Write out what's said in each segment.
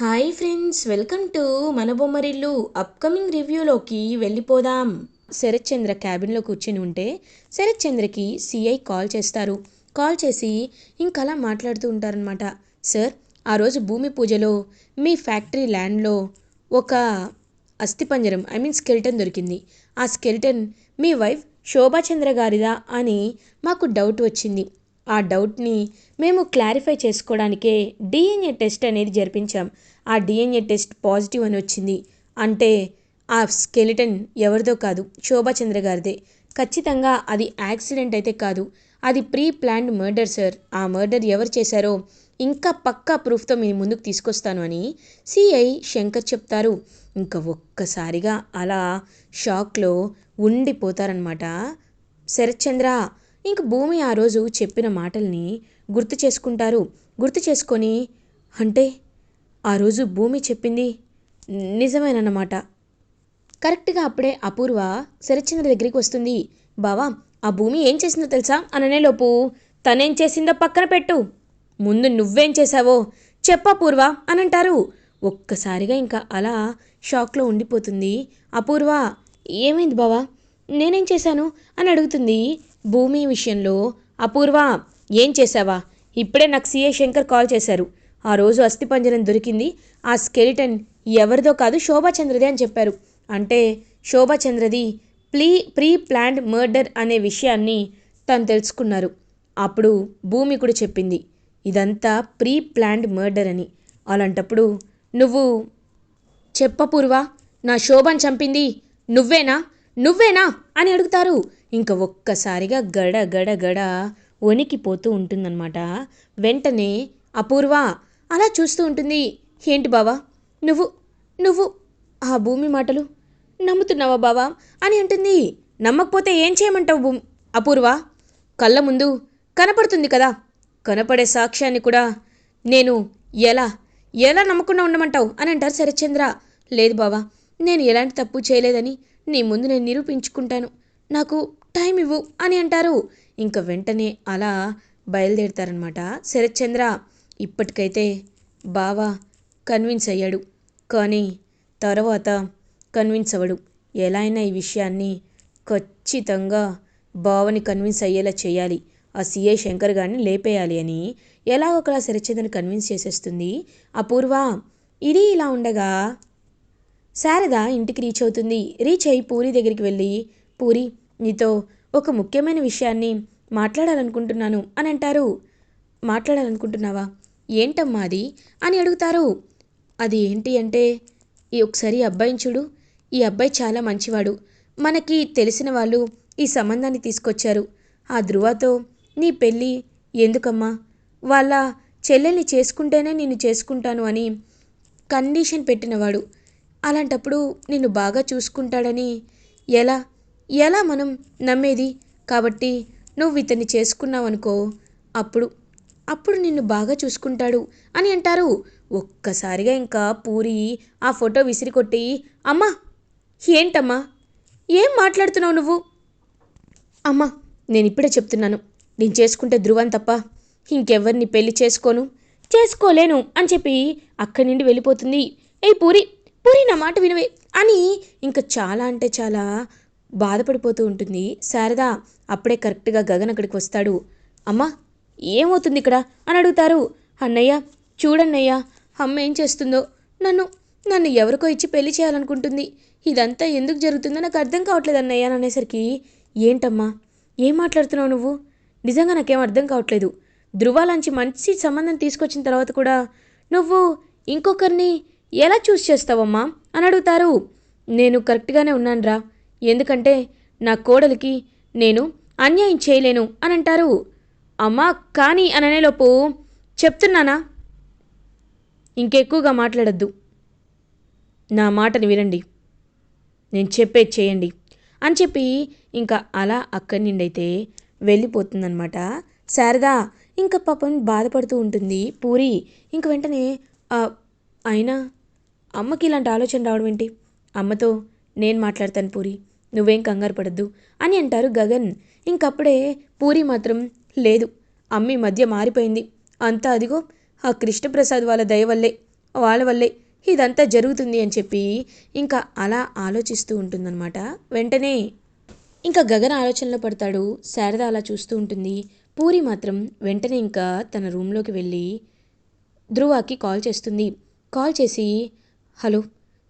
Hi friends, welcome to మన Bommarillu. Upcoming రివ్యూలోకి వెళ్ళిపోదాం. శరత్ చంద్ర క్యాబిన్లో కూర్చుని ఉంటే శరత్ చంద్రకి సిఐ కాల్ చేస్తారు. కాల్ చేసి ఇంకలా మాట్లాడుతూ ఉంటారనమాట. సార్, ఆ రోజు భూమి పూజలో మీ ఫ్యాక్టరీ ల్యాండ్లో ఒక అస్థిపంజరం స్కెల్టన్ దొరికింది. ఆ స్కెల్టన్ మీ వైఫ్ శోభాచంద్ర గారిదా అని మాకు డౌట్ వచ్చింది. ఆ డౌట్ని మేము క్లారిఫై చేసుకోవడానికే డిఎన్ఏ టెస్ట్ అనేది జరిపించాం. ఆ డిఎన్ఏ టెస్ట్ పాజిటివ్ అని వచ్చింది. అంటే ఆ స్కెలిటన్ ఎవరిదో కాదు, శోభాచంద్ర గారిదే. ఖచ్చితంగా అది యాక్సిడెంట్ అయితే కాదు, అది ప్రీ ప్లాన్డ్ మర్డర్ సార్. ఆ మర్డర్ ఎవరు చేశారో ఇంకా పక్కా ప్రూఫ్తో మీ ముందుకు తీసుకొస్తాను అని సిఐ శంకర్ చెప్తారు. ఇంకా ఒక్కసారిగా అలా షాక్లో ఉండిపోతారనమాట శరత్చంద్ర. ఇంక భూమి ఆ రోజు చెప్పిన మాటల్ని గుర్తు చేసుకుంటారు. గుర్తు చేసుకొని, అంటే ఆ రోజు భూమి చెప్పింది నిజమేనన్నమాట. కరెక్ట్గా అప్పుడే అపూర్వ శరత్చంద్ర దగ్గరికి వస్తుంది. బావా, ఆ భూమి ఏం చేసిందో తెలుసా అననేలోపు, తనేం చేసిందో పక్కన పెట్టు, ముందు నువ్వేం చేశావో చెప్ప అపూర్వ అని అంటారు. ఒక్కసారిగా ఇంకా అలా షాక్లో ఉండిపోతుంది అపూర్వ. ఏమైంది బావా, నేనేం చేశాను అని అడుగుతుంది. భూమి విషయంలో అపూర్వ, ఏం చేశావా, ఇప్పుడే నాకు సిఐ శంకర్ కాల్ చేశారు. ఆ రోజు అస్థిపంజరం దొరికింది, ఆ స్కెలిటన్ ఎవరిదో కాదు శోభాచంద్రదే అని చెప్పారు. అంటే శోభాచంద్రది ప్రీ ప్లాన్డ్ మర్డర్ అనే విషయాన్ని తను తెలుసుకున్నారు. అప్పుడు భూమి కూడా చెప్పింది ఇదంతా ప్రీ ప్లాన్డ్ మర్డర్ అని. అలాంటప్పుడు నువ్వు చెప్పపూర్వా, నా శోభను చంపింది నువ్వేనా నువ్వేనా అని అడుగుతారు. ఇంకా ఒక్కసారిగా గడ గడ గడ వణికిపోతూ ఉంటుందన్నమాట. వెంటనే అపూర్వ అలా చూస్తూ ఉంటుంది. ఏంటి బావా, నువ్వు నువ్వు ఆ భూమి మాటలు నమ్ముతున్నావా బావా అని అంటుంది. నమ్మకపోతే ఏం చేయమంటావు అపూర్వ, కళ్ళ ముందు కనపడుతుంది కదా, కనపడే సాక్ష్యాన్ని కూడా నేను ఎలా ఎలా నమ్మకుండా ఉండమంటావు అని అంటారు శరత్చంద్ర. లేదు బావా, నేను ఎలాంటి తప్పు చేయలేదని నీ ముందు నేను నిరూపించుకుంటాను, నాకు టైం ఇవ్వు అని అంటారు. ఇంకా వెంటనే అలా బయలుదేరుతారనమాట శరత్చంద్ర. ఇప్పటికైతే బావా కన్విన్స్ అయ్యాడు, కానీ తర్వాత కన్విన్స్ అవ్వడు. ఎలా అయినా ఈ విషయాన్ని ఖచ్చితంగా బావని కన్విన్స్ అయ్యేలా చేయాలి, ఆ సిఐ శంకర్ గారిని లేపేయాలి అని ఎలా ఒకలా శరత్చంద్రని కన్విన్స్ చేసేస్తుంది అపూర్వ. ఇది ఇలా ఉండగా శారద ఇంటికి రీచ్ అవుతుంది. రీచ్ అయ్యి పూరి దగ్గరికి వెళ్ళి, పూరి, నీతో ఒక ముఖ్యమైన విషయాన్ని మాట్లాడాలనుకుంటున్నాను అని అంటారు. మాట్లాడాలనుకుంటున్నావా, ఏంటమ్మా అది అని అడుగుతారు. అది ఏంటి అంటే, ఈ ఒకసారి అబ్బాయిని చూడు, ఈ అబ్బాయి చాలా మంచివాడు, మనకి తెలిసిన వాళ్ళు ఈ సంబంధాన్ని తీసుకొచ్చారు. ఆ ధృవతో నీ పెళ్ళి ఎందుకమ్మా, వాళ్ళ చెల్లెల్ని చేసుకుంటేనే నిన్ను చేసుకుంటాను అని కండిషన్ పెట్టినవాడు. అలాంటప్పుడు నిన్ను బాగా చూసుకుంటాడని ఎలా ఎలా మనం నమ్మేది? కాబట్టి నువ్వు ఇతన్ని చేసుకున్నావనుకో, అప్పుడు అప్పుడు నిన్ను బాగా చూసుకుంటాడు అని అంటారు. ఒక్కసారిగా ఇంకా పూరి ఆ ఫోటో విసిరికొట్టి, అమ్మా, ఏంటమ్మా, ఏం మాట్లాడుతున్నావు నువ్వు? అమ్మా, నేను ఇప్పుడే చెప్తున్నాను, నేను చేసుకుంటే ధృవం తప్ప ఇంకెవ్వరిని పెళ్లి చేసుకోలేను అని చెప్పి అక్కడి నుండి వెళ్ళిపోతుంది. ఏయ్ పూరి, పూరి నా మాట వినవే అని ఇంకా చాలా అంటే చాలా బాధపడిపోతూ ఉంటుంది శారద. అప్పుడే కరెక్ట్గా గగన్ అక్కడికి వస్తాడు. అమ్మా, ఏమవుతుంది ఇక్కడ అని అడుగుతారు. అన్నయ్య, చూడన్నయ్య, అమ్మ ఏం చేస్తుందో, నన్ను నన్ను ఎవరికో ఇచ్చి పెళ్లి చేయాలనుకుంటుంది, ఇదంతా ఎందుకు జరుగుతుందో నాకు అర్థం కావట్లేదు అన్నయ్య అని అనేసరికి, ఏంటమ్మా, ఏం మాట్లాడుతున్నావు నువ్వు, నిజంగా నాకేం అర్థం కావట్లేదు. ధృవాలంచి మంచి సంబంధం తీసుకొచ్చిన తర్వాత కూడా నువ్వు ఇంకొకరిని ఎలా చూస్ చేస్తావమ్మా అని అడుగుతారు. నేను కరెక్ట్గానే ఉన్నానురా, ఎందుకంటే నా కోడలికి నేను అన్యాయం చేయలేను అని అంటారు. అమ్మా కానీ అని అనేలోపు, చెప్తున్నానా, ఇంకెక్కువగా మాట్లాడద్దు, నా మాటని వినండి, నేను చెప్పేది చేయండి అని చెప్పి ఇంకా అలా అక్కడి నుండి అయితే వెళ్ళిపోతుందనమాట శారద. ఇంకా పాపం బాధపడుతూ ఉంటుంది పూరి. ఇంక వెంటనే అయినా అమ్మకి ఇలాంటి ఆలోచన రావడం ఏంటి, అమ్మతో నేను మాట్లాడతాను పూరి, నువ్వేం కంగారు పడద్దు అని అంటారు గగన్. ఇంకప్పుడే పూరి మాత్రం, లేదు, అమ్మ ఈ మధ్య మారిపోయింది, అంతా అదిగో ఆ కృష్ణప్రసాద్ వాళ్ళ దయ వల్లే, వాళ్ళ వల్లే ఇదంతా జరుగుతుంది అని చెప్పి ఇంకా అలా ఆలోచిస్తూ ఉంటుందన్నమాట. వెంటనే ఇంకా గగన్ ఆలోచనలో పడతాడు. శారద అలా చూస్తూ ఉంటుంది. పూరి మాత్రం వెంటనే ఇంకా తన రూమ్లోకి వెళ్ళి ధ్రువకి కాల్ చేస్తుంది. కాల్ చేసి, హలో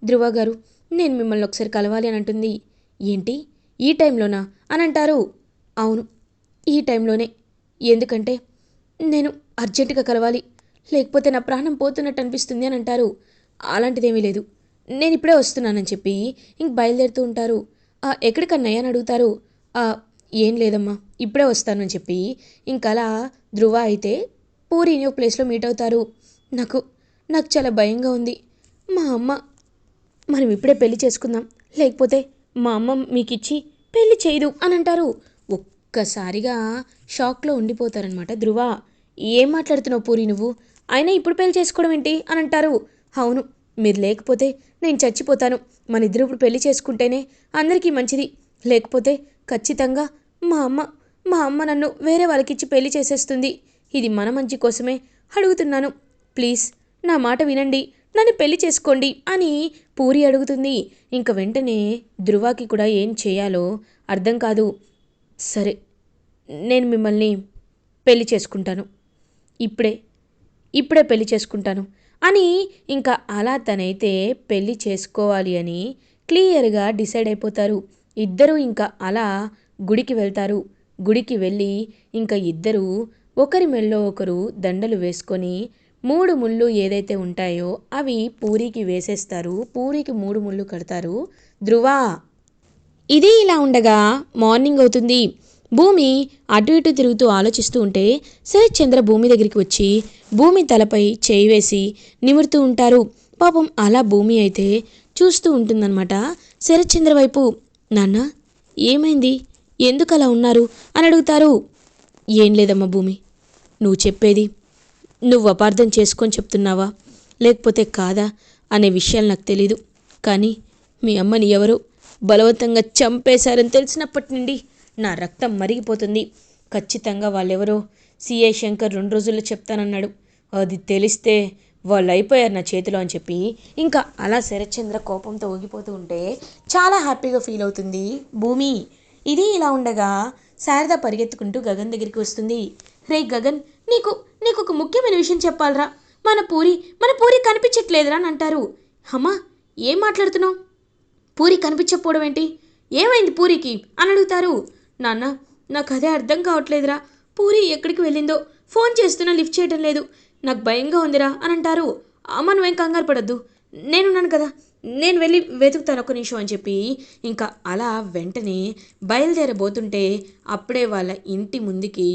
ధ్రువ గారు, నేను మిమ్మల్ని ఒకసారి కలవాలి అని అంటుంది. ఏంటి ఈ టైంలోనా అని అంటారు. అవును, ఈ టైంలోనే. ఎందుకంటే నేను అర్జెంటుగా కలవాలి, లేకపోతే నా ప్రాణం పోతున్నట్టు అనిపిస్తుంది అని అంటారు. అలాంటిదేమీ లేదు, నేను ఇప్పుడే వస్తున్నానని చెప్పి ఇంక బయలుదేరుతూ ఉంటారు. ఎక్కడికన్నయ్య అని అడుగుతారు. "ఆ, ఏం లేదమ్మా, ఇప్పుడే వస్తానని చెప్పి ఇంకలా ధ్రువ అయితే పూరిని ఒక ప్లేస్లో మీట్ అవుతారు. నాకు నాకు చాలా భయంగా ఉంది. మా అమ్మ మనం ఇప్పుడే పెళ్లి చేసుకుందాం, లేకపోతే మా అమ్మ మీకిచ్చి పెళ్లి చేయదు అని అంటారు. ఒక్కసారిగా షాక్లో ఉండిపోతారనమాట ధ్రువ. ఏం మాట్లాడుతున్నావు పూరి నువ్వు? అయినా ఇప్పుడు పెళ్లి చేసుకోవడం ఏంటి అని అంటారు. అవును, మీరు లేకపోతే నేను చచ్చిపోతాను. మన ఇద్దరు ఇప్పుడు పెళ్లి చేసుకుంటేనే అందరికీ మంచిది, లేకపోతే ఖచ్చితంగా మా అమ్మ మా అమ్మ నన్ను వేరే వాళ్ళకిచ్చి పెళ్లి చేసేస్తుంది. ఇది మన మంచి కోసమే అడుగుతున్నాను, ప్లీజ్ నా మాట వినండి, నన్ను పెళ్లి చేసుకోండి అని పూరి అడుగుతుంది. ఇంక వెంటనే ధ్రువకి కూడా ఏం చేయాలో అర్థం కాదు. సరే, నేను మిమ్మల్ని పెళ్లి చేసుకుంటాను, ఇప్పుడే ఇప్పుడే పెళ్లి చేసుకుంటాను అని ఇంకా అలా తనైతే పెళ్లి చేసుకోవాలి అని క్లియర్గా డిసైడ్ అయిపోతారు. ఇద్దరూ ఇంకా అలా గుడికి వెళ్తారు. గుడికి వెళ్ళి ఇంకా ఇద్దరూ ఒకరి మెల్లో ఒకరు దండలు వేసుకొని 3 ముళ్ళు ఏదైతే ఉంటాయో అవి పూరికి వేసేస్తారు. పూరికి 3 ముళ్ళు కడతారు ధ్రువ. ఇది ఇలా ఉండగా మార్నింగ్ అవుతుంది. భూమి అటు ఇటు తిరుగుతూ ఆలోచిస్తూ ఉంటే శరత్ చంద్ర భూమి దగ్గరికి వచ్చి భూమి తలపై చేయి వేసి నిమురుతూ ఉంటారు. పాపం అలా భూమి అయితే చూస్తూ ఉంటుందన్నమాట శరత్ చంద్ర వైపు. నాన్న, ఏమైంది, ఎందుకు అలా ఉన్నారు అని అడుగుతారు. ఏం లేదమ్మా భూమి, నువ్వు చెప్పేది నువ్వు అపార్థం చేసుకొని చెప్తున్నావా లేకపోతే కాదా అనే విషయాలు నాకు తెలీదు, కానీ మీ అమ్మని ఎవరో బలవంతంగా చంపేశారని తెలిసినప్పటి నుండి నా రక్తం మరిగిపోతుంది. ఖచ్చితంగా వాళ్ళెవరో సిఐ శంకర్ 2 రోజుల్లో చెప్తానన్నాడు. అది తెలిస్తే వాళ్ళు అయిపోయారు నా చేతిలో అని చెప్పి ఇంకా అలా శరత్చంద్ర కోపంతో ఊగిపోతూ ఉంటే చాలా హ్యాపీగా ఫీల్ అవుతుంది భూమి. ఇది ఇలా ఉండగా శారద పరిగెత్తుకుంటూ గగన్ దగ్గరికి వస్తుంది. రే గగన్, నీకు నీకు ఒక ముఖ్యమైన విషయం చెప్పాలరా, మన పూరి కనిపించట్లేదురా అని అంటారు. అమ్మా, ఏం మాట్లాడుతున్నావు? పూరి కనిపించకపోవడం ఏంటి? ఏమైంది పూరికి అని అడుగుతారు. నాన్న, నాకు అదే అర్థం కావట్లేదురా, పూరి ఎక్కడికి వెళ్ళిందో, ఫోన్ చేస్తున్నా లిఫ్ట్ చేయడం లేదు, నాకు భయంగా ఉందిరా అని అంటారు. అమ్మ నువ్వేం కంగారు పడద్దు, నేనున్నాను కదా, నేను వెళ్ళి వెతుకుతాను ఒక నిమిషం అని చెప్పి ఇంకా అలా వెంటనే బయలుదేరబోతుంటే అప్పుడే వాళ్ళ ఇంటి ముందుకి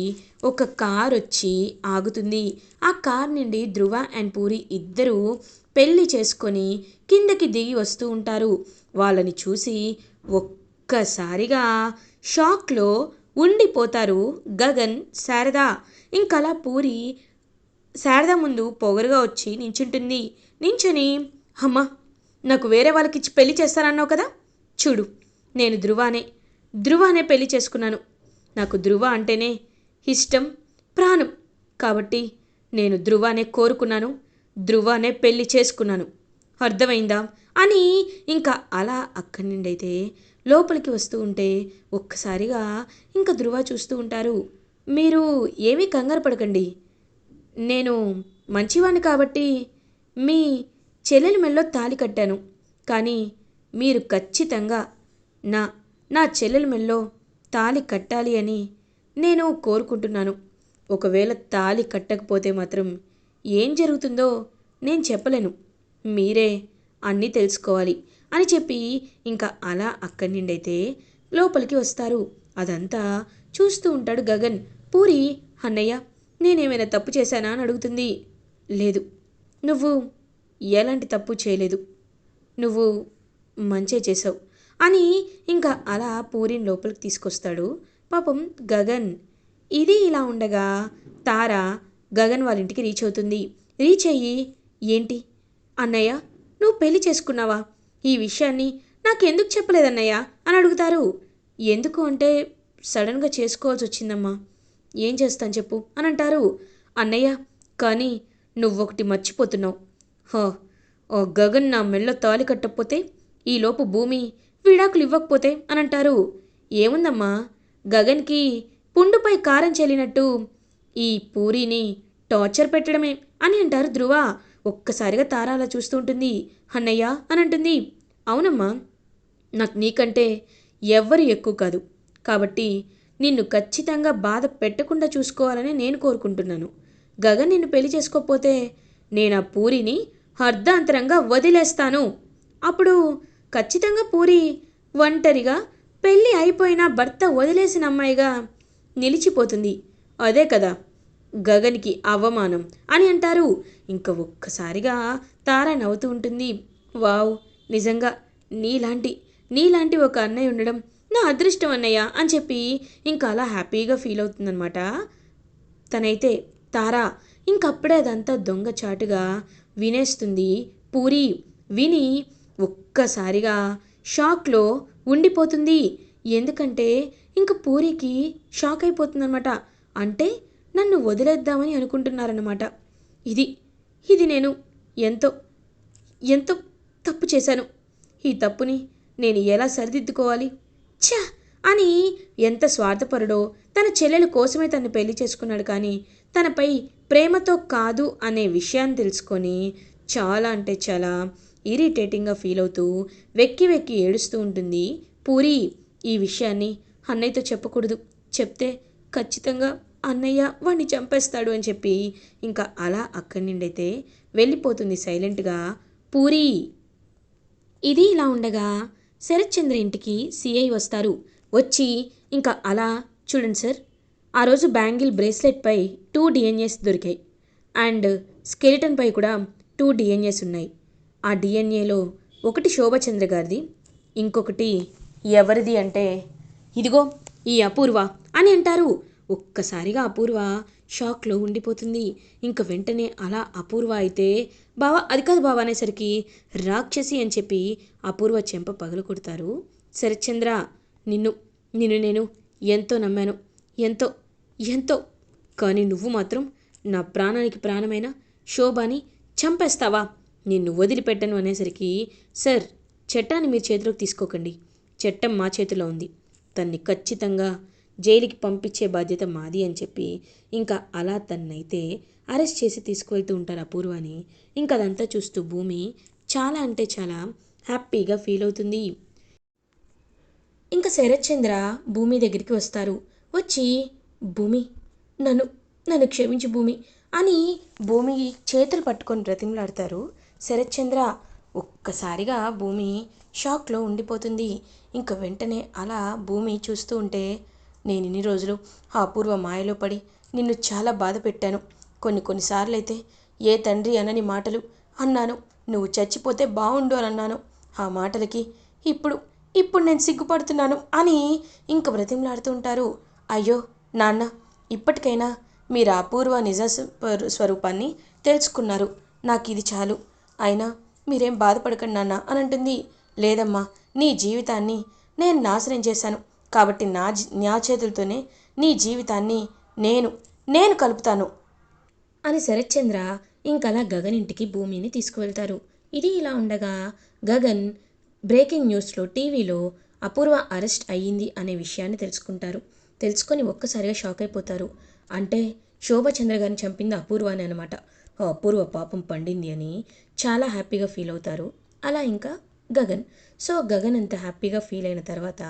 ఒక కార్ వచ్చి ఆగుతుంది. ఆ కార్ నుండి ధ్రువ అండ్ పూరి ఇద్దరూ పెళ్లి చేసుకొని కిందకి దిగి వస్తూ ఉంటారు. వాళ్ళని చూసి ఒక్కసారిగా షాక్లో ఉండిపోతారు గగన్, శారద. ఇంకలా పూరి శారద ముందు పొగరుగా వచ్చి నించుంటుంది. నించుని, అమ్మా, నాకు వేరే వాళ్ళకిచ్చి పెళ్లి చేస్తానన్నావు కదా, చూడు, నేను ధ్రువానే పెళ్లి చేసుకున్నాను. నాకు ధ్రువ అంటేనే ఇష్టం, ప్రాణం, కాబట్టి నేను ధ్రువానే కోరుకున్నాను, ధ్రువానే పెళ్లి చేసుకున్నాను, అర్థమైందా అని ఇంకా అలా అక్కడి నుండి అయితే లోపలికి వస్తూ ఉంటే ఒక్కసారిగా ఇంకా ధ్రువ చూస్తూ ఉంటారు. మీరు ఏమీ కంగారు పడకండి, నేను మంచివాణ్ణి కాబట్టి మీ చెల్లెలి మెల్లో తాళి కట్టాను, కానీ మీరు ఖచ్చితంగా నా నా చెల్లెలి మెల్లో తాళి కట్టాలి అని నేను కోరుకుంటున్నాను. ఒకవేళ తాళి కట్టకపోతే మాత్రం ఏం జరుగుతుందో నేను చెప్పలేను, మీరే అన్నీ తెలుసుకోవాలి అని చెప్పి ఇంకా అలా అక్కడి నుండి అయితే లోపలికి వస్తారు. అదంతా చూస్తూ ఉంటాడు గగన్. పూరి, అన్నయ్య, నేనేమైనా తప్పు చేశానా అని అడుగుతుంది. లేదు, నువ్వు ఎలాంటి తప్పు చేయలేదు, నువ్వు మంచే చేసావు అని ఇంకా అలా పూరిని లోపలికి తీసుకొస్తాడు పాపం గగన్. ఇది ఇలా ఉండగా తార గగన్ వాళ్ళ ఇంటికి రీచ్ అవుతుంది. రీచ్ అయ్యి, ఏంటి అన్నయ్య, నువ్వు పెళ్లి చేసుకున్నావా, ఈ విషయాన్ని నాకెందుకు చెప్పలేదన్నయ్య అని అడుగుతారు. ఎందుకు అంటే సడన్గా చేసుకోవాల్సి వచ్చిందమ్మా, ఏం చేస్తాను చెప్పు అని అంటారు. అన్నయ్య, కానీ నువ్వొకటి మర్చిపోతున్నావు, హో, ఓ గగన్ నా మెళ్ళో తాలి కట్టకపోతే ఈలోపు భూమి విడాకులు ఇవ్వకపోతే అని అంటారు. ఏముందమ్మా, గగన్కి పుండుపై కారం చెల్లినట్టు ఈ పూరిని టార్చర్ పెట్టడమే అని అంటారు ధ్రువ. ఒక్కసారిగా తార అలా చూస్తూ ఉంటుంది. అన్నయ్య అని అంటుంది. అవునమ్మా, నాకు నీకంటే ఎవ్వరు ఎక్కువ కాదు, కాబట్టి నిన్ను ఖచ్చితంగా బాధ పెట్టకుండా చూసుకోవాలని నేను కోరుకుంటున్నాను. గగన్ నిన్ను పెళ్లి చేసుకోకపోతే నేను ఆ పూరిని అర్ధాంతరంగా వదిలేస్తాను. అప్పుడు ఖచ్చితంగా పూరి ఒంటరిగా పెళ్ళి అయిపోయిన భర్త వదిలేసిన అమ్మాయిగా నిలిచిపోతుంది. అదే కదా గగన్కి అవమానం అని అంటారు. ఇంకా ఒక్కసారిగా తార నవ్వుతూ ఉంటుంది. వావ్, నిజంగా నీలాంటి నీలాంటి ఒక అన్నయ్య ఉండడం నా అదృష్టం అన్నయ్య అని చెప్పి ఇంకా అలా హ్యాపీగా ఫీల్ అవుతుందన్నమాట తనైతే తార. ఇంకప్పుడే అదంతా దొంగచాటుగా వినేస్తుంది పూరి. విని ఒక్కసారిగా షాక్లో ఉండిపోతుంది. ఎందుకంటే ఇంక పూరికి షాక్ అయిపోతుందన్నమాట. అంటే నన్ను వదిలేద్దామని అనుకుంటున్నారన్నమాట. ఇది ఇది నేను ఎంతో ఎంతో తప్పు చేశాను. ఈ తప్పుని నేను ఎలా సరిదిద్దుకోవాలి? ఛా అని ఎంత స్వార్థపరుడో, తన చెల్లెల కోసమే తను పెళ్లి చేసుకున్నాడు, కానీ తనపై ప్రేమతో కాదు అనే విషయాన్ని తెలుసుకొని చాలా అంటే చాలా ఇరిటేటింగ్గా ఫీల్ అవుతూ వెక్కి వెక్కి ఏడుస్తూ ఉంటుంది పూరి. ఈ విషయాన్ని అన్నయ్యతో చెప్పకూడదు, చెప్తే ఖచ్చితంగా అన్నయ్య వాణ్ణి చంపేస్తాడు అని చెప్పి ఇంకా అలా అక్కడి నుండైతే వెళ్ళిపోతుంది సైలెంట్గా పూరి. ఇది ఇలా ఉండగా శరత్చంద్ర ఇంటికి సిఐ వస్తారు. వచ్చి ఇంకా అలా, చూడండి సార్, ఆ రోజు బ్యాంగిల్ బ్రేస్లెట్పై 2 డిఎన్ఏస్ దొరికాయి అండ్ స్కెలిటన్పై కూడా 2 డిఎన్ఏస్ ఉన్నాయి. ఆ డిఎన్ఏలో ఒకటి శోభచంద్ర గారిది, ఇంకొకటి ఎవరిది అంటే ఇదిగో ఈ అపూర్వ అని అంటారు. ఒక్కసారిగా అపూర్వ షాక్లో ఉండిపోతుంది. ఇంక వెంటనే అలా అపూర్వ అయితే బావా అది కాదు బావా అనేసరికి రాక్షసి అని చెప్పి అపూర్వ చెంప పగలు కొడతారు శరత్చంద్ర. నిన్ను నిన్ను నేను ఎంతో నమ్మాను, ఎంతో ఎంతో, కానీ నువ్వు మాత్రం నా ప్రాణానికి ప్రాణమైన శోభాని చంపేస్తావా? నిన్ను వదిలిపెట్టను అనేసరికి, సార్, చట్టాన్ని మీరు చేతిలోకి తీసుకోకండి, చట్టం మా చేతిలో ఉంది, తన్ని ఖచ్చితంగా జైలుకి పంపించే బాధ్యత మాది అని చెప్పి ఇంకా అలా తన్నైతే అరెస్ట్ చేసి తీసుకువెళ్తూ ఉంటారు అపూర్వని. ఇంకా అదంతా చూస్తూ భూమి చాలా అంటే చాలా హ్యాపీగా ఫీల్ అవుతుంది. ఇంకా శరత్చంద్ర భూమి దగ్గరికి వస్తారు. వచ్చి, భూమి, నన్ను నన్ను క్షమించు భూమి అని భూమి చేతులు పట్టుకొని బ్రతిమలాడతారు శరత్చంద్ర. ఒక్కసారిగా భూమి షాక్లో ఉండిపోతుంది. ఇంక వెంటనే అలా భూమి చూస్తూ ఉంటే, నేను ఇన్ని రోజులు ఆ అపూర్వ మాయలో పడి నిన్ను చాలా బాధ పెట్టాను. కొన్నిసార్లు అయితే ఏ తండ్రి అనని మాటలు అన్నాను. నువ్వు చచ్చిపోతే బాగుండు అని అన్నాను. ఆ మాటలకి ఇప్పుడు ఇప్పుడు నేను సిగ్గుపడుతున్నాను అని ఇంక బ్రతిమలాడుతూ ఉంటారు. అయ్యో నాన్న, ఇప్పటికైనా మీరు అపూర్వ నిజ స్వరూపాన్ని తెలుసుకున్నారు, నాకు ఇది చాలు. అయినా మీరేం బాధపడకండి నాన్న అని అంటుంది. లేదమ్మా, నీ జీవితాన్ని నేను నాశనం చేశాను, కాబట్టి నా చేతులతోనే నీ జీవితాన్ని నేను నేను కలుపుతాను అని శరత్చంద్ర ఇంకలా గగన్ ఇంటికి భూమిని తీసుకువెళ్తారు. ఇది ఇలా ఉండగా గగన్ బ్రేకింగ్ న్యూస్లో టీవీలో అపూర్వ అరెస్ట్ అయ్యింది అనే విషయాన్ని తెలుసుకుంటారు. తెలుసుకొని ఒక్కసారిగా షాక్ అయిపోతారు. అంటే శోభచంద్ర గారిని చంపింది అపూర్వని అనమాట. అపూర్వ పాపం పండింది అని చాలా హ్యాపీగా ఫీల్ అవుతారు. అలా ఇంకా గగన్. సో గగన్ అంత హ్యాపీగా ఫీల్ అయిన తర్వాత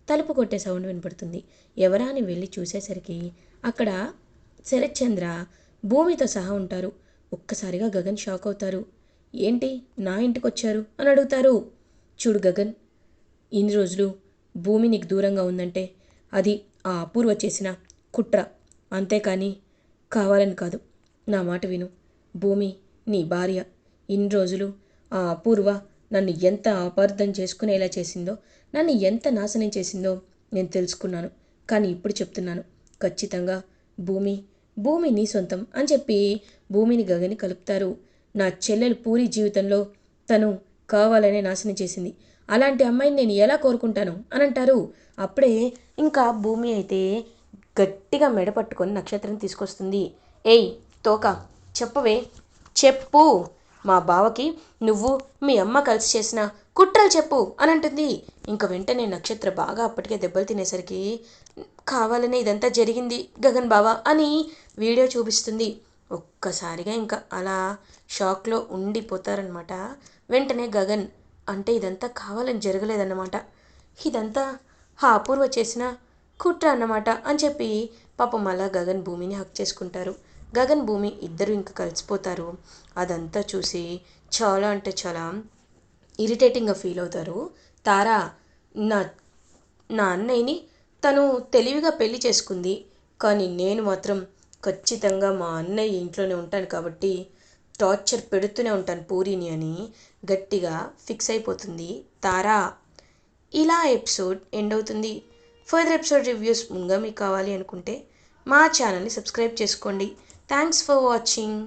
తలుపు కొట్టే సౌండ్ వినపడుతుంది. ఎవరా అని వెళ్ళి చూసేసరికి అక్కడ శరత్చంద్ర భూమితో సహా ఉంటారు. ఒక్కసారిగా గగన్ షాక్ అవుతారు. ఏంటి నా ఇంటికి వచ్చారు అని అడుగుతారు. చూడు గగన్, ఇన్ని రోజులు భూమి నీకు దూరంగా ఉందంటే అది ఆ అపూర్వ చేసిన కుట్ర, అంతేకాని కావాలని కాదు. నా మాట విను. భూమి నీ భార్య. ఇన్ని రోజులు ఆ అపూర్వ నన్ను ఎంత అపార్థం చేసుకునేలా చేసిందో, నన్ను ఎంత నాశనం చేసిందో నేను తెలుసుకున్నాను. కానీ ఇప్పుడు చెప్తున్నాను, ఖచ్చితంగా భూమి భూమి నీ సొంతం అని చెప్పి భూమిని గగని కలుపుతారు. నా చెల్లెలు పూరి జీవితంలో తను కావాలనే నాశనం చేసింది, అలాంటి అమ్మాయిని నేను ఎలా కోరుకుంటాను అని అంటారు. అప్పుడే ఇంకా భూమి అయితే గట్టిగా మెడ పట్టుకొని నక్షత్రం తీసుకొస్తుంది. ఏయ్ తోక, చెప్పవే, చెప్పు, మా బావకి నువ్వు మీ అమ్మ కలిసి చేసిన కుట్రలు చెప్పు అని అంటుంది. ఇంక వెంటనే నక్షత్ర బాగా అప్పటికే దెబ్బలు తినేసరికి కావాలనే ఇదంతా జరిగింది గగన్ బావ అని వీడియో చూపిస్తుంది. ఒక్కసారిగా ఇంకా అలా షాక్లో ఉండిపోతారనమాట. వెంటనే గగన్ అంటే ఇదంతా కావాలని జరగలేదన్నమాట, ఇదంతా ఆ అపూర్వ చేసిన కుట్ర అన్నమాట అని చెప్పి పాపం అలా గగన్ భూమిని హక్ చేసుకుంటారు. గగన్ భూమి ఇద్దరు ఇంకా కలిసిపోతారు. అదంతా చూసి చాలా అంటే చాలా ఇరిటేటింగ్గా ఫీల్ అవుతారు. తారా నా నా అన్నయ్యని తను తెలివిగా పెళ్లి చేసుకుంది, కానీ నేను మాత్రం ఖచ్చితంగా మా అన్నయ్య ఇంట్లోనే ఉంటాను కాబట్టి టార్చర్ పెడుతూనే ఉంటాను పూరిని అని గట్టిగా ఫిక్స్ అయిపోతుంది తారా. ఇలా ఎపిసోడ్ ఎండ్ అవుతుంది. ఫర్దర్ ఎపిసోడ్ రివ్యూస్ ముందుగా మీకు కావాలి అనుకుంటే మా ఛానల్ని సబ్స్క్రైబ్ చేసుకోండి. Thanks for watching.